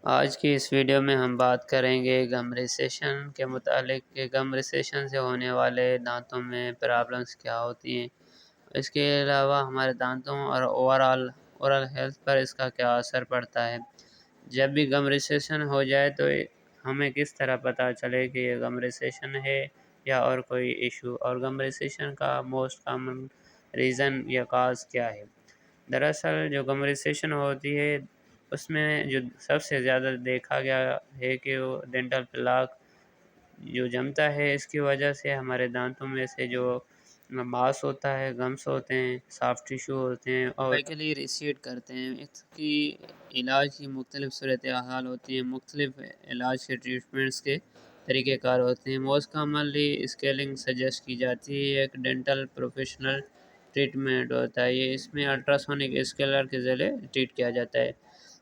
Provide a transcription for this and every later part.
آج کی اس ویڈیو میں ہم بات کریں گے گم ریسیشن کے متعلق کہ گم ریسیشن سے ہونے والے دانتوں میں پرابلمس کیا ہوتی ہیں، اس کے علاوہ ہمارے دانتوں اور اورل ہیلتھ پر اس کا کیا اثر پڑتا ہے۔ جب بھی گم ریسیشن ہو جائے تو ہمیں کس طرح پتہ چلے کہ یہ گم ریسیشن ہے یا اور کوئی ایشو، اور گم ریسیشن کا موسٹ کامن ریزن یا کاز کیا ہے۔ دراصل جو گم ریسیشن ہوتی ہے اس میں جو سب سے زیادہ دیکھا گیا ہے کہ وہ ڈینٹل پلاک جو جمتا ہے، اس کی وجہ سے ہمارے دانتوں میں سے جو ماس ہوتا ہے، گمس ہوتے ہیں، سافٹ ٹیشو ہوتے ہیں اور ویکلی ریسیڈ کرتے ہیں۔ اس کی علاج کی مختلف صورتحال ہوتی ہیں، مختلف علاج کے ٹریٹمنٹس کے طریقہ کار ہوتے ہیں۔ موسٹ کامنلی اسکیلنگ سجیسٹ کی جاتی ہے، ایک ڈینٹل پروفیشنل ٹریٹمنٹ ہوتا ہے، یہ اس میں الٹراسونک اسکیلر کے ذریعے ٹریٹ کیا جاتا ہے۔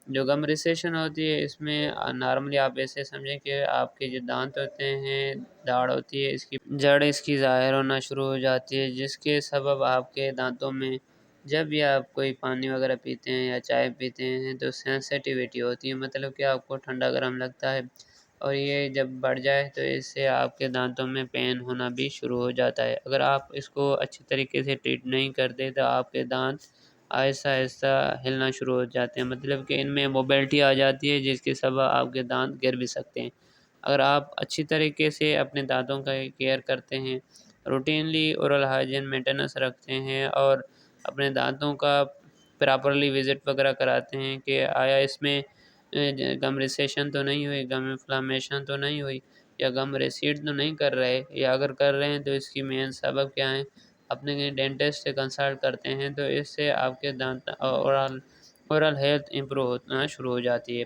جو گم ریسیشن ہوتی ہے اس میں نارملی آپ ایسے سمجھیں کہ آپ کے جو دانت ہوتے ہیں، داڑھ ہوتی ہے، اس کی جڑ اس کی ظاہر ہونا شروع ہو جاتی ہے، جس کے سبب آپ کے دانتوں میں جب بھی آپ کوئی پانی وغیرہ پیتے ہیں یا چائے پیتے ہیں تو سینسیٹیویٹی ہوتی ہے، مطلب کہ آپ کو ٹھنڈا گرم لگتا ہے، اور یہ جب بڑھ جائے تو اس سے آپ کے دانتوں میں پین ہونا بھی شروع ہو جاتا ہے۔ اگر آپ اس کو اچھی طریقے سے ٹریٹ نہیں کرتے تو آپ کے دانت آہستہ آہستہ ہلنا شروع ہو جاتے ہیں، مطلب کہ ان میں موبلٹی آ جاتی ہے، جس کے سبب آپ کے دانت گر بھی سکتے ہیں۔ اگر آپ اچھی طریقے سے اپنے دانتوں کا کیئر کرتے ہیں، روٹینلی اورل ہائیجین مینٹیننس رکھتے ہیں اور اپنے دانتوں کا پراپرلی وزٹ وغیرہ کراتے ہیں کہ آیا اس میں گم ریسیشن تو نہیں ہوئی، گم انفلامیشن تو نہیں ہوئی، یا گم ریسیڈ تو نہیں کر رہے، یا اگر کر رہے ہیں تو اس کی مین سبب کیا ہے، اپنے ڈینٹسٹ سے کنسلٹ کرتے ہیں تو اس سے آپ کے دانت اورل ہیلتھ امپروو ہونا شروع ہو جاتی ہے۔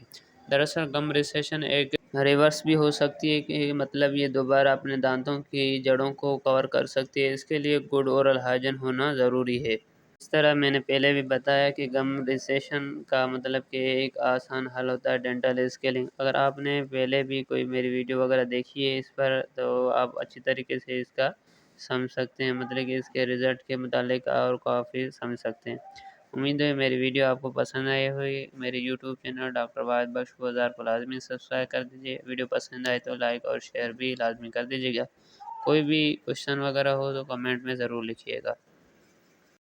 دراصل گم ریسیشن ایک ریورس بھی ہو سکتی ہے کہ مطلب یہ دوبارہ اپنے دانتوں کی جڑوں کو کور کر سکتی ہے، اس کے لیے گڈ اورل ہائیجین ہونا ضروری ہے۔ اس طرح میں نے پہلے بھی بتایا کہ گم ریسیشن کا مطلب کہ ایک آسان حل ہوتا ہے ڈینٹل اسکیلنگ۔ اگر آپ نے پہلے بھی کوئی میری ویڈیو وغیرہ دیکھی ہے اس پر تو آپ اچھی طریقے سے اس کا سمجھ سکتے ہیں، مطلب کہ اس کے رزلٹ کے متعلق اور کافی سمجھ سکتے ہیں۔ امید ہے میری ویڈیو آپ کو پسند آئی ہوئی۔ میری یوٹیوب چینل ڈاکٹر واحد بخش بازار کو لازمی سبسکرائب کر دیجیے، ویڈیو پسند آئے تو لائک اور شیئر بھی لازمی کر دیجیے گا۔ کوئی بھی کوشچن وغیرہ ہو تو کمنٹ میں ضرور لکھیے گا۔